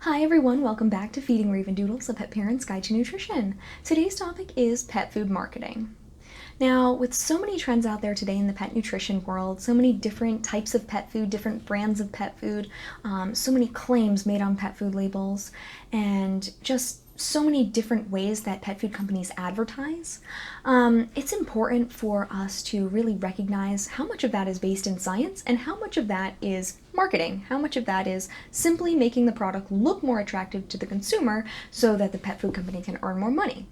Hi everyone, welcome back to Feeding Ravendoodles, a pet parent's guide to nutrition. Today's topic is pet food marketing. Now, with so many trends out there today in the pet nutrition world, so many different types of pet food, different brands of pet food, so many claims made on pet food labels, and just so many different ways that pet food companies advertise, it's important for us to really recognize how much of that is based in science and how much of that is marketing, how much of that is simply making the product look more attractive to the consumer so that the pet food company can earn more money.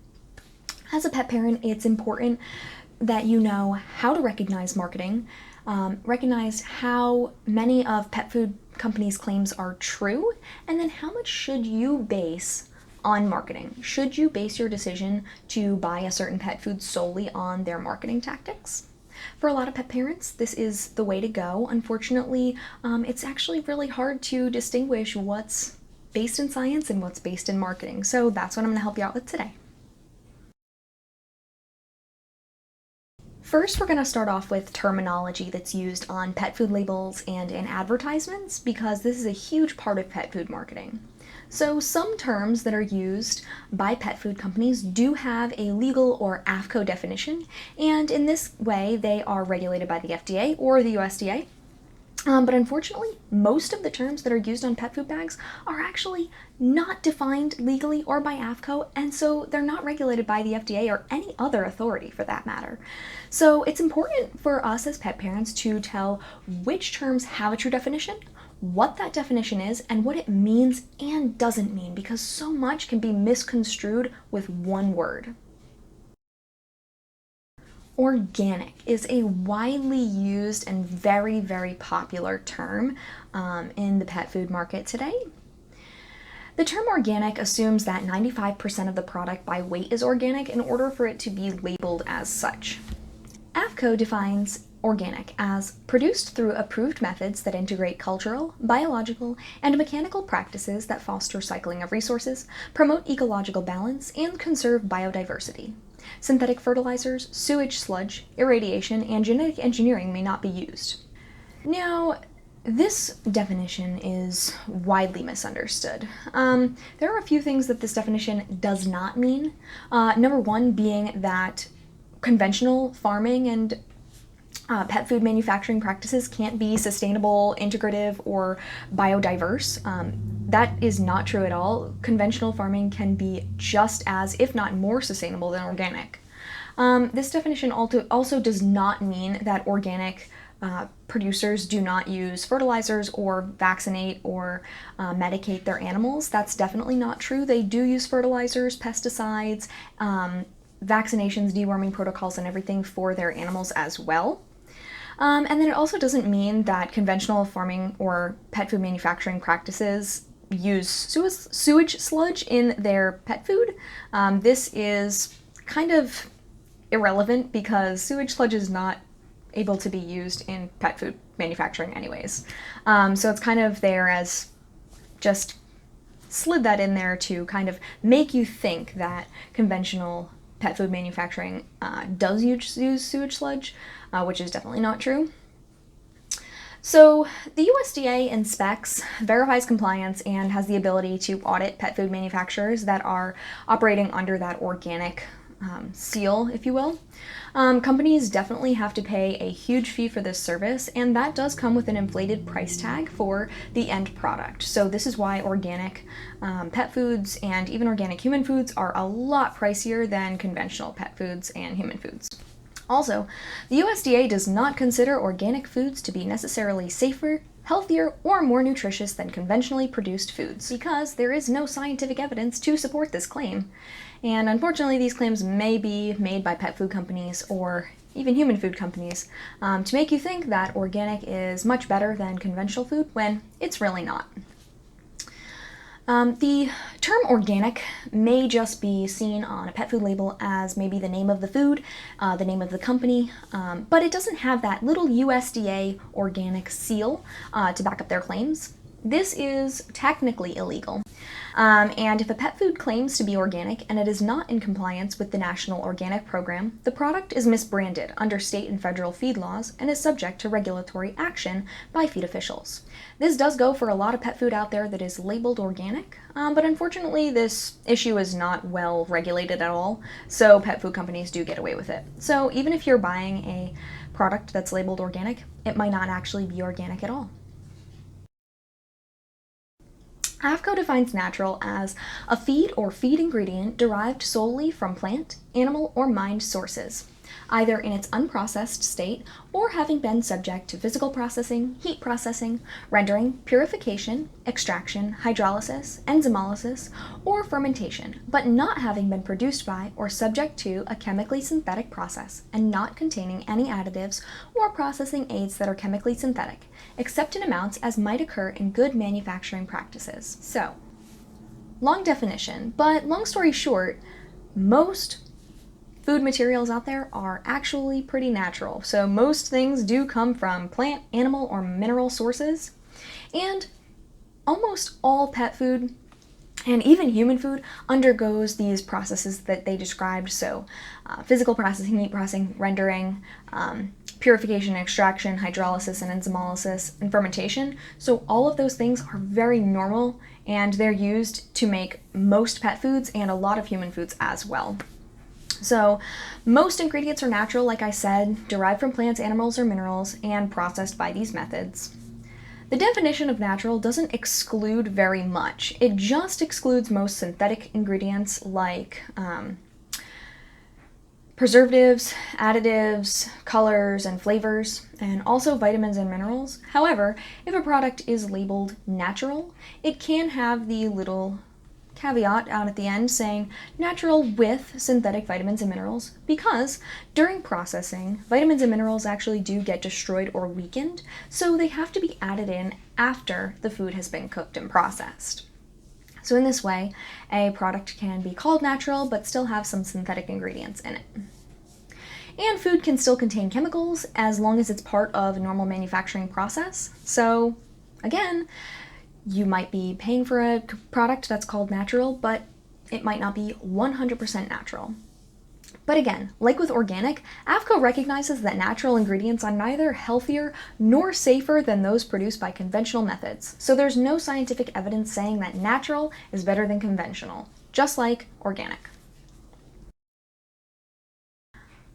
As a pet parent, it's important that you know how to recognize marketing, recognize how many of pet food companies' claims are true, and then how much should you base on marketing. Should you base your decision to buy a certain pet food solely on their marketing tactics? For a lot of pet parents, this is the way to go. Unfortunately, it's actually really hard to distinguish what's based in science and what's based in marketing. So that's what I'm going to help you out with today. First, we're going to start off with terminology that's used on pet food labels and in advertisements because this is a huge part of pet food marketing. So some terms that are used by pet food companies do have a legal or AAFCO definition, and in this way they are regulated by the FDA or the USDA. But unfortunately, most of the terms that are used on pet food bags are actually not defined legally or by AAFCO, and so they're not regulated by the FDA or any other authority for that matter. So it's important for us as pet parents to tell which terms have a true definition, what that definition is, and what it means and doesn't mean, because so much can be misconstrued with one word. Organic is a widely used and very, very popular term in the pet food market today. The term organic assumes that 95% of the product by weight is organic in order for it to be labeled as such. AAFCO defines organic as produced through approved methods that integrate cultural, biological, and mechanical practices that foster cycling of resources, promote ecological balance, and conserve biodiversity. Synthetic fertilizers, sewage sludge, irradiation, and genetic engineering may not be used. Now, this definition is widely misunderstood. There are a few things that this definition does not mean. Number one being that conventional farming and pet food manufacturing practices can't be sustainable, integrative, or biodiverse. That is not true at all. Conventional farming can be just as, if not more, sustainable than organic. This definition also does not mean that organic producers do not use fertilizers or vaccinate or medicate their animals. That's definitely not true. They do use fertilizers, pesticides, vaccinations, deworming protocols, and everything for their animals as well. And then it also doesn't mean that conventional farming or pet food manufacturing practices use sewage sludge in their pet food. This is kind of irrelevant because sewage sludge is not able to be used in pet food manufacturing anyways. So it's kind of there as just slid that in there to kind of make you think that conventional pet food manufacturing does use sewage sludge, which is definitely not true. So the USDA inspects, verifies compliance, and has the ability to audit pet food manufacturers that are operating under that organic seal, if you will. Companies definitely have to pay a huge fee for this service, and that does come with an inflated price tag for the end product. So this is why organic pet foods and even organic human foods are a lot pricier than conventional pet foods and human foods. Also, the USDA does not consider organic foods to be necessarily safer, healthier, or more nutritious than conventionally produced foods because there is no scientific evidence to support this claim. And unfortunately, these claims may be made by pet food companies or even human food companies to make you think that organic is much better than conventional food when it's really not. The term organic may just be seen on a pet food label as maybe the name of the food, the name of the company, but it doesn't have that little USDA organic seal to back up their claims. This is technically illegal. And if a pet food claims to be organic and it is not in compliance with the National Organic Program, the product is misbranded under state and federal feed laws and is subject to regulatory action by feed officials. This does go for a lot of pet food out there that is labeled organic, but unfortunately this issue is not well regulated at all, so pet food companies do get away with it. So even if you're buying a product that's labeled organic, it might not actually be organic at all. AAFCO defines natural as a feed or feed ingredient derived solely from plant, animal, or mined sources, either in its unprocessed state or having been subject to physical processing, heat processing, rendering, purification, extraction, hydrolysis, enzymolysis, or fermentation, but not having been produced by or subject to a chemically synthetic process and not containing any additives or processing aids that are chemically synthetic, except in amounts as might occur in good manufacturing practices. So, long definition, but long story short, most food materials out there are actually pretty natural. So most things do come from plant, animal, or mineral sources. And almost all pet food and even human food undergoes these processes that they described. So physical processing, heat processing, rendering, purification, extraction, hydrolysis, and enzymolysis, and fermentation. So all of those things are very normal and they're used to make most pet foods and a lot of human foods as well. So most ingredients are natural, like I said, derived from plants, animals, or minerals, and processed by these methods. The definition of natural doesn't exclude very much. It just excludes most synthetic ingredients like preservatives, additives, colors, and flavors, and also vitamins and minerals. However, if a product is labeled natural, it can have the little caveat out at the end saying natural with synthetic vitamins and minerals, because during processing, vitamins and minerals actually do get destroyed or weakened, so they have to be added in after the food has been cooked and processed. So in this way, a product can be called natural but still have some synthetic ingredients in it. And food can still contain chemicals as long as it's part of a normal manufacturing process. So again, you might be paying for a product that's called natural, but it might not be 100% natural. But again, like with organic, AAFCO recognizes that natural ingredients are neither healthier nor safer than those produced by conventional methods. So there's no scientific evidence saying that natural is better than conventional, just like organic.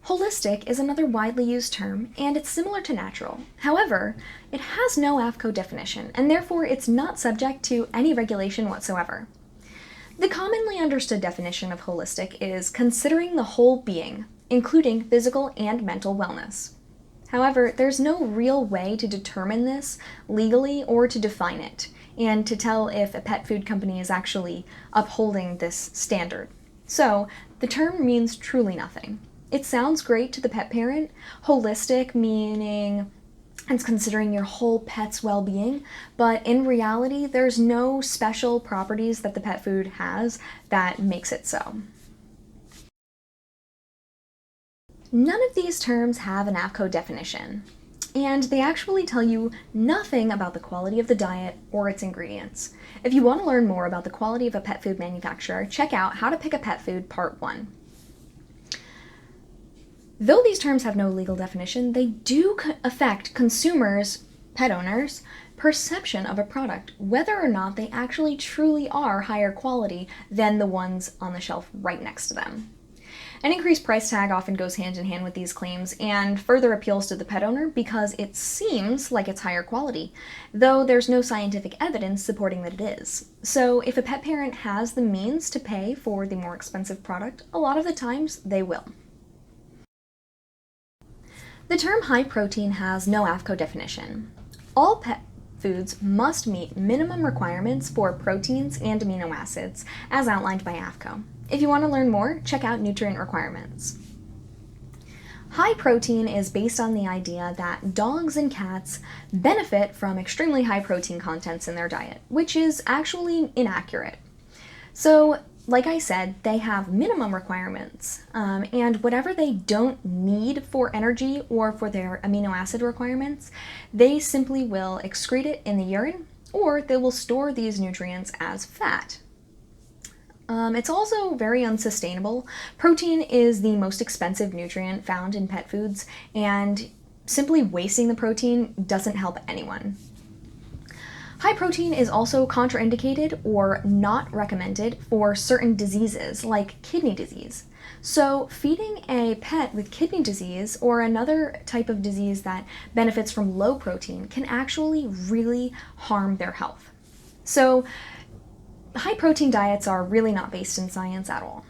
Holistic is another widely used term, and it's similar to natural. However, it has no AAFCO definition, and therefore it's not subject to any regulation whatsoever. The commonly understood definition of holistic is considering the whole being, including physical and mental wellness. However, there's no real way to determine this legally or to define it, and to tell if a pet food company is actually upholding this standard. So, the term means truly nothing. It sounds great to the pet parent, holistic meaning it's considering your whole pet's well-being, but in reality, there's no special properties that the pet food has that makes it so. None of these terms have an AAFCO definition, and they actually tell you nothing about the quality of the diet or its ingredients. If you want to learn more about the quality of a pet food manufacturer, check out How to Pick a Pet Food Part 1. Though these terms have no legal definition, they do affect consumers, pet owners, perception of a product, whether or not they actually truly are higher quality than the ones on the shelf right next to them. An increased price tag often goes hand in hand with these claims and further appeals to the pet owner because it seems like it's higher quality, though there's no scientific evidence supporting that it is. So if a pet parent has the means to pay for the more expensive product, a lot of the times they will. The term high protein has no AAFCO definition. All pet foods must meet minimum requirements for proteins and amino acids, as outlined by AAFCO. If you want to learn more, check out nutrient requirements. High protein is based on the idea that dogs and cats benefit from extremely high protein contents in their diet, which is actually inaccurate. So, like I said, they have minimum requirements, and whatever they don't need for energy or for their amino acid requirements, they simply will excrete it in the urine, or they will store these nutrients as fat. It's also very unsustainable. Protein is the most expensive nutrient found in pet foods, and simply wasting the protein doesn't help anyone. High protein is also contraindicated or not recommended for certain diseases like kidney disease. So, feeding a pet with kidney disease or another type of disease that benefits from low protein can actually really harm their health. So, high protein diets are really not based in science at all.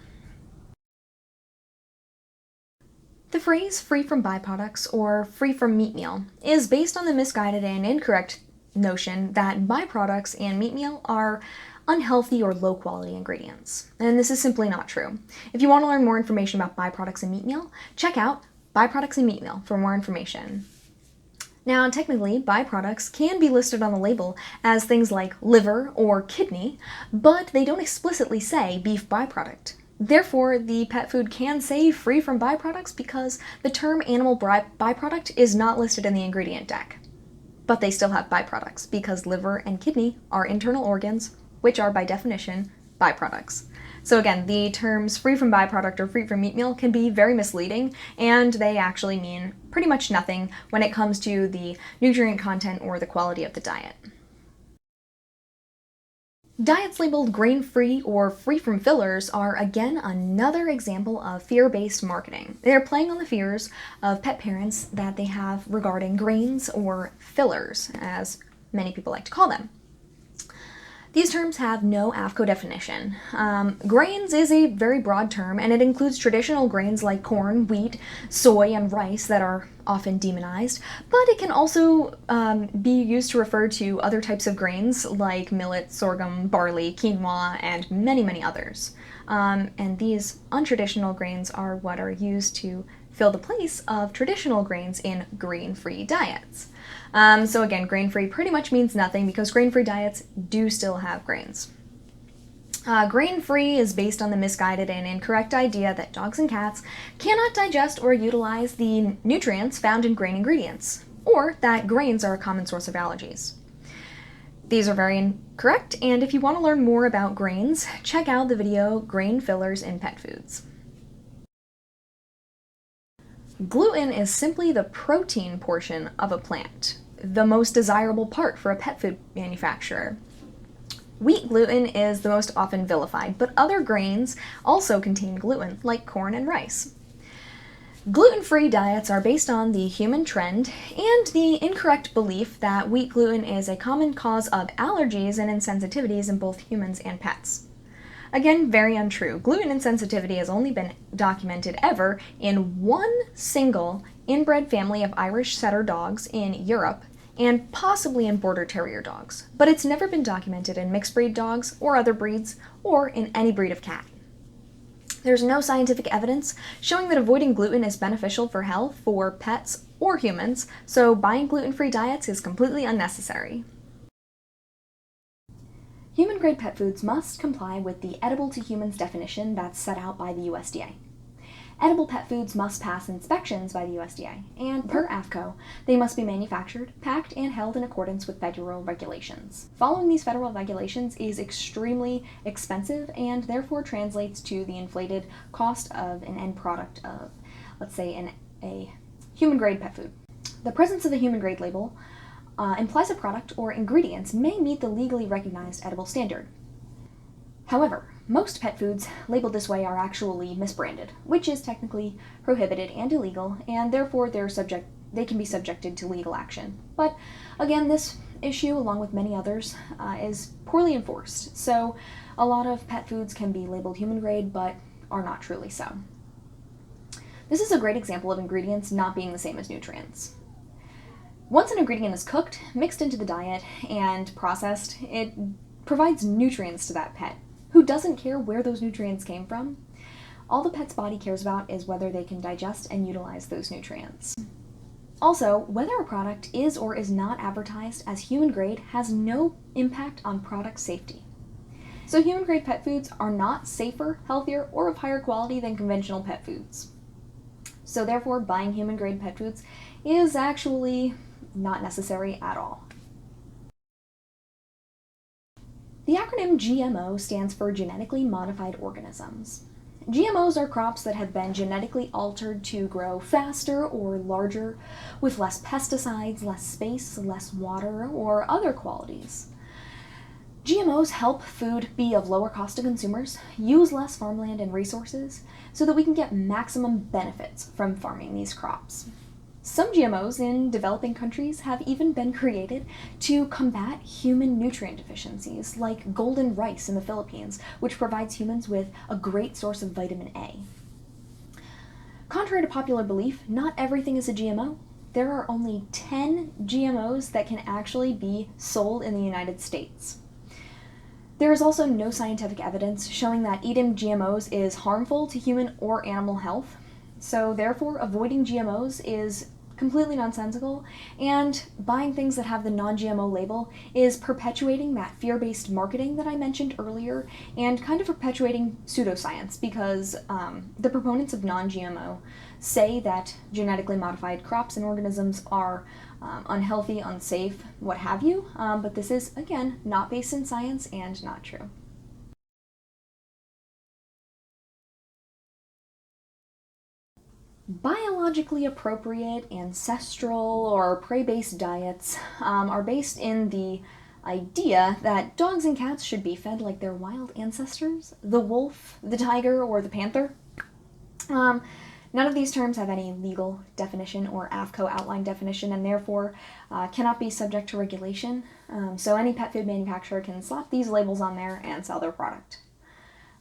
The phrase free from byproducts or free from meat meal is based on the misguided and incorrect notion that byproducts and meat meal are unhealthy or low quality ingredients. And this is simply not true. If you want to learn more information about byproducts and meat meal, check out Byproducts and Meat Meal for more information. Now, technically, byproducts can be listed on the label as things like liver or kidney, but they don't explicitly say beef byproduct. Therefore, the pet food can say free from byproducts because the term animal byproduct is not listed in the ingredient deck. But they still have byproducts because liver and kidney are internal organs, which are by definition byproducts. So again, the terms free from byproduct or free from meat meal can be very misleading, and they actually mean pretty much nothing when it comes to the nutrient content or the quality of the diet. Diets labeled grain-free or free from fillers are again another example of fear-based marketing. They're playing on the fears of pet parents that they have regarding grains or fillers, as many people like to call them. These terms have no AAFCO definition. Grains is a very broad term, and it includes traditional grains like corn, wheat, soy, and rice that are often demonized, but it can also be used to refer to other types of grains like millet, sorghum, barley, quinoa, and many, many others. And these untraditional grains are what are used to fill the place of traditional grains in grain-free diets. So again, grain-free pretty much means nothing because grain-free diets do still have grains. Grain-free is based on the misguided and incorrect idea that dogs and cats cannot digest or utilize the nutrients found in grain ingredients, or that grains are a common source of allergies. These are very incorrect, and if you want to learn more about grains, check out the video Grain Fillers in Pet Foods. Gluten is simply the protein portion of a plant, the most desirable part for a pet food manufacturer. Wheat gluten is the most often vilified, but other grains also contain gluten, like corn and rice. Gluten-free diets are based on the human trend and the incorrect belief that wheat gluten is a common cause of allergies and insensitivities in both humans and pets. Again, very untrue. Gluten insensitivity has only been documented ever in one single inbred family of Irish setter dogs in Europe and possibly in border terrier dogs, but it's never been documented in mixed breed dogs or other breeds or in any breed of cat. There's no scientific evidence showing that avoiding gluten is beneficial for health for pets or humans, so buying gluten-free diets is completely unnecessary. Human-grade pet foods must comply with the edible to humans definition that's set out by the USDA. Edible pet foods must pass inspections by the USDA, and per AAFCO, they must be manufactured, packed, and held in accordance with federal regulations. Following these federal regulations is extremely expensive and therefore translates to the inflated cost of an end product of, let's say, a human-grade pet food. The presence of the human-grade label implies a product or ingredients may meet the legally recognized edible standard. However, most pet foods labeled this way are actually misbranded, which is technically prohibited and illegal, and therefore they can be subjected to legal action. But again, this issue, along with many others, is poorly enforced, so a lot of pet foods can be labeled human grade, but are not truly so. This is a great example of ingredients not being the same as nutrients. Once an ingredient is cooked, mixed into the diet, and processed, it provides nutrients to that pet, who doesn't care where those nutrients came from. All the pet's body cares about is whether they can digest and utilize those nutrients. Also, whether a product is or is not advertised as human grade has no impact on product safety. So human grade pet foods are not safer, healthier, or of higher quality than conventional pet foods. So therefore, buying human grade pet foods is actually not necessary at all. The acronym GMO stands for Genetically Modified Organisms. GMOs are crops that have been genetically altered to grow faster or larger, with less pesticides, less space, less water, or other qualities. GMOs help food be of lower cost to consumers, use less farmland and resources, so that we can get maximum benefits from farming these crops. Some GMOs in developing countries have even been created to combat human nutrient deficiencies, like golden rice in the Philippines, which provides humans with a great source of vitamin A. Contrary to popular belief, not everything is a GMO. There are only 10 GMOs that can actually be sold in the United States. There is also no scientific evidence showing that eating GMOs is harmful to human or animal health. So therefore, avoiding GMOs is completely nonsensical, and buying things that have the non-GMO label is perpetuating that fear-based marketing that I mentioned earlier, and kind of perpetuating pseudoscience, because the proponents of non-GMO say that genetically modified crops and organisms are unhealthy, unsafe, what have you, but this is, again, not based in science and not true. Biologically appropriate, ancestral, or prey-based diets are based in the idea that dogs and cats should be fed like their wild ancestors, the wolf, the tiger, or the panther. None of these terms have any legal definition or AAFCO outline definition, and therefore cannot be subject to regulation. So any pet food manufacturer can slap these labels on there and sell their product.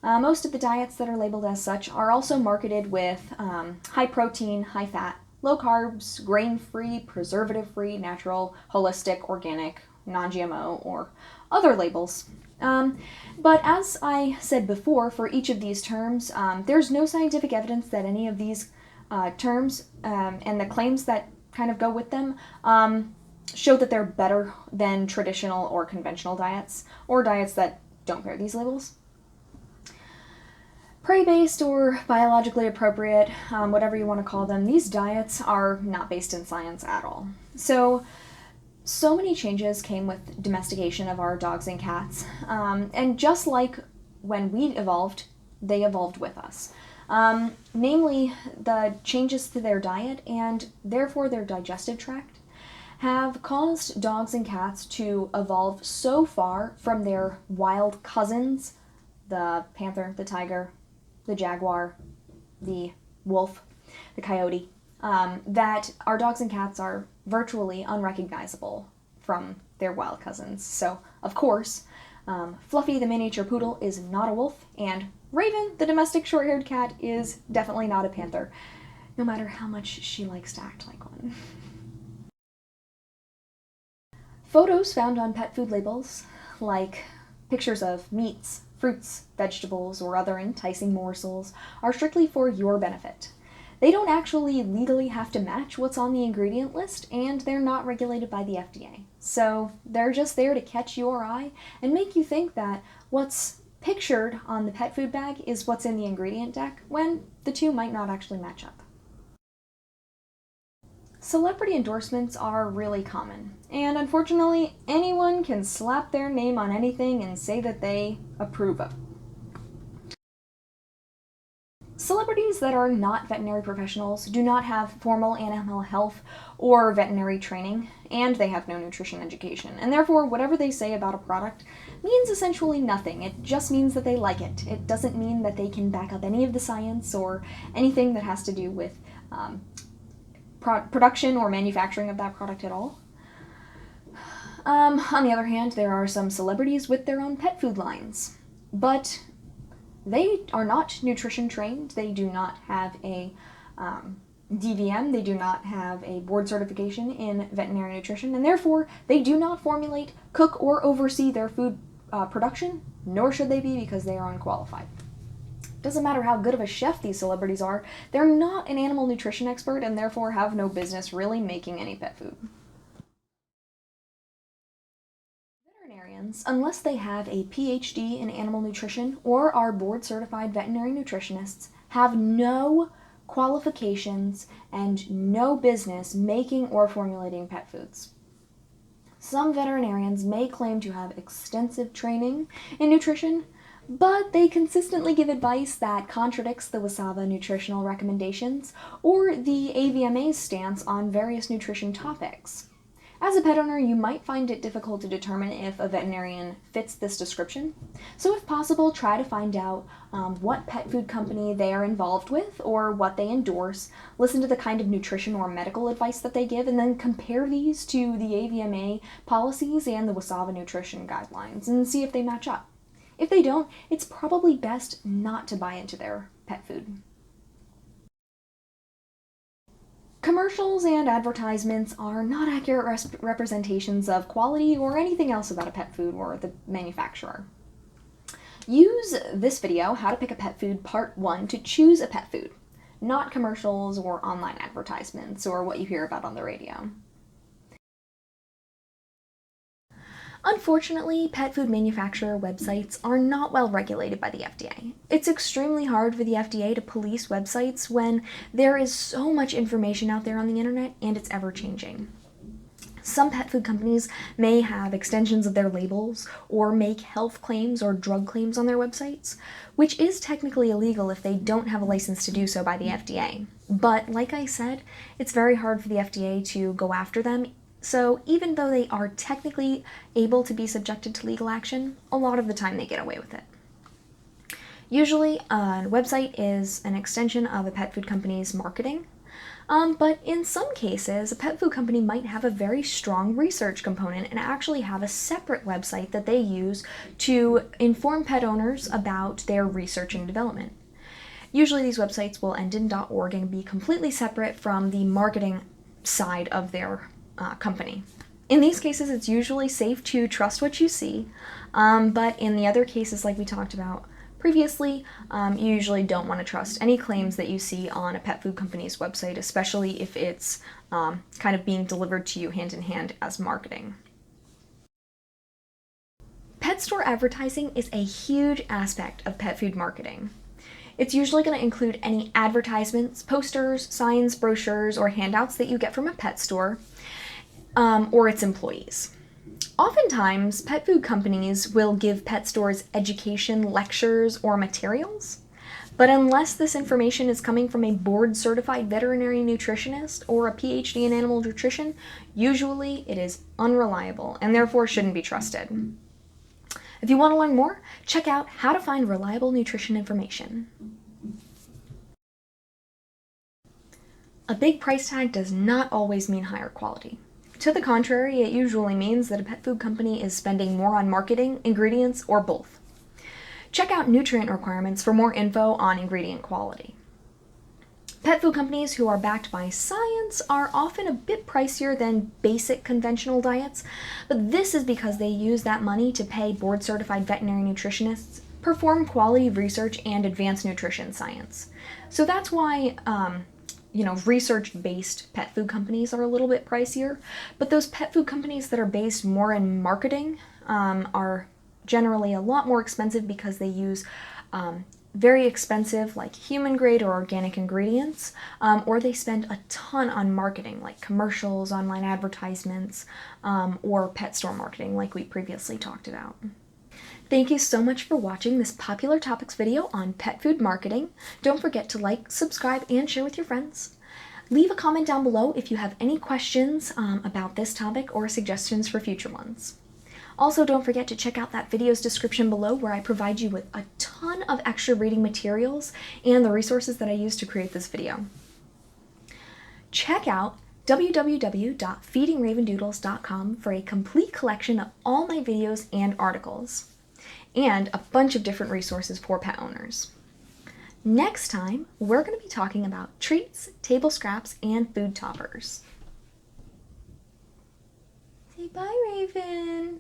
Most of the diets that are labeled as such are also marketed with high protein, high fat, low carbs, grain-free, preservative-free, natural, holistic, organic, non-GMO, or other labels. But as I said before, for each of these terms, there's no scientific evidence that any of these terms and the claims that kind of go with them show that they're better than traditional or conventional diets, or diets that don't bear these labels. Prey-based or biologically appropriate, whatever you want to call them, these diets are not based in science at all. So many changes came with domestication of our dogs and cats, and just like when we evolved, they evolved with us. Namely, the changes to their diet and therefore their digestive tract have caused dogs and cats to evolve so far from their wild cousins, the panther, the tiger, the jaguar, the wolf, the coyote, that our dogs and cats are virtually unrecognizable from their wild cousins. So, of course, Fluffy the miniature poodle is not a wolf, and Raven, the domestic short-haired cat, is definitely not a panther, no matter how much she likes to act like one. Photos found on pet food labels, like pictures of meats, fruits, vegetables, or other enticing morsels, are strictly for your benefit. They don't actually legally have to match what's on the ingredient list, and they're not regulated by the FDA. So they're just there to catch your eye and make you think that what's pictured on the pet food bag is what's in the ingredient deck, when the two might not actually match up. Celebrity endorsements are really common, and unfortunately, anyone can slap their name on anything and say that they approve of. Celebrities that are not veterinary professionals do not have formal animal health or veterinary training, and they have no nutrition education, and therefore whatever they say about a product means essentially nothing. It just means that they like it. It doesn't mean that they can back up any of the science or anything that has to do with production or manufacturing of that product at all. On the other hand, there are some celebrities with their own pet food lines, but they are not nutrition trained. They do not have a DVM. They do not have a board certification in veterinary nutrition, and therefore they do not formulate, cook, or oversee their food production, nor should they be, because they are unqualified. Doesn't matter how good of a chef these celebrities are, they're not an animal nutrition expert and therefore have no business really making any pet food. Veterinarians, unless they have a PhD in animal nutrition or are board certified veterinary nutritionists, have no qualifications and no business making or formulating pet foods. Some veterinarians may claim to have extensive training in nutrition, but they consistently give advice that contradicts the WSAVA nutritional recommendations or the AVMA's stance on various nutrition topics. As a pet owner, you might find it difficult to determine if a veterinarian fits this description. So if possible, try to find out what pet food company they are involved with or what they endorse. Listen to the kind of nutrition or medical advice that they give, and then compare these to the AVMA policies and the WSAVA nutrition guidelines and see if they match up. If they don't, it's probably best not to buy into their pet food. Commercials and advertisements are not accurate representations of quality or anything else about a pet food or the manufacturer. Use this video, How to Pick a Pet Food Part 1, to choose a pet food, not commercials or online advertisements or what you hear about on the radio. Unfortunately, pet food manufacturer websites are not well regulated by the FDA. It's extremely hard for the FDA to police websites when there is so much information out there on the internet and it's ever changing. Some pet food companies may have extensions of their labels or make health claims or drug claims on their websites, which is technically illegal if they don't have a license to do so by the FDA. But like I said, it's very hard for the FDA to go after them. So even though they are technically able to be subjected to legal action, a lot of the time they get away with it. Usually, a website is an extension of a pet food company's marketing, but in some cases, a pet food company might have a very strong research component and actually have a separate website that they use to inform pet owners about their research and development. Usually these websites will end in .org and be completely separate from the marketing side of their company. In these cases, it's usually safe to trust what you see, but in the other cases, like we talked about previously, you usually don't want to trust any claims that you see on a pet food company's website, especially if it's kind of being delivered to you hand in hand as marketing. Pet store advertising is a huge aspect of pet food marketing. It's usually going to include any advertisements, posters, signs, brochures, or handouts that you get from a pet store or its employees. Oftentimes, pet food companies will give pet stores education, lectures, or materials, but unless this information is coming from a board-certified veterinary nutritionist or a PhD in animal nutrition, usually it is unreliable and therefore shouldn't be trusted. If you want to learn more, check out How to Find Reliable Nutrition Information. A big price tag does not always mean higher quality. To the contrary, it usually means that a pet food company is spending more on marketing, ingredients, or both. Check out nutrient requirements for more info on ingredient quality. Pet food companies who are backed by science are often a bit pricier than basic conventional diets, but this is because they use that money to pay board-certified veterinary nutritionists, perform quality research, and advance nutrition science. So that's why research-based pet food companies are a little bit pricier, but those pet food companies that are based more in marketing are generally a lot more expensive because they use very expensive like human grade or organic ingredients, or they spend a ton on marketing like commercials, online advertisements, or pet store marketing like we previously talked about. Thank you so much for watching this Popular Topics video on pet food marketing. Don't forget to like, subscribe, and share with your friends. Leave a comment down below if you have any questions about this topic or suggestions for future ones. Also, don't forget to check out that video's description below where I provide you with a ton of extra reading materials and the resources that I used to create this video. Check out www.feedingravendoodles.com for a complete collection of all my videos and articles, and a bunch of different resources for pet owners. Next time, we're going to be talking about treats, table scraps, and food toppers. Say bye, Raven.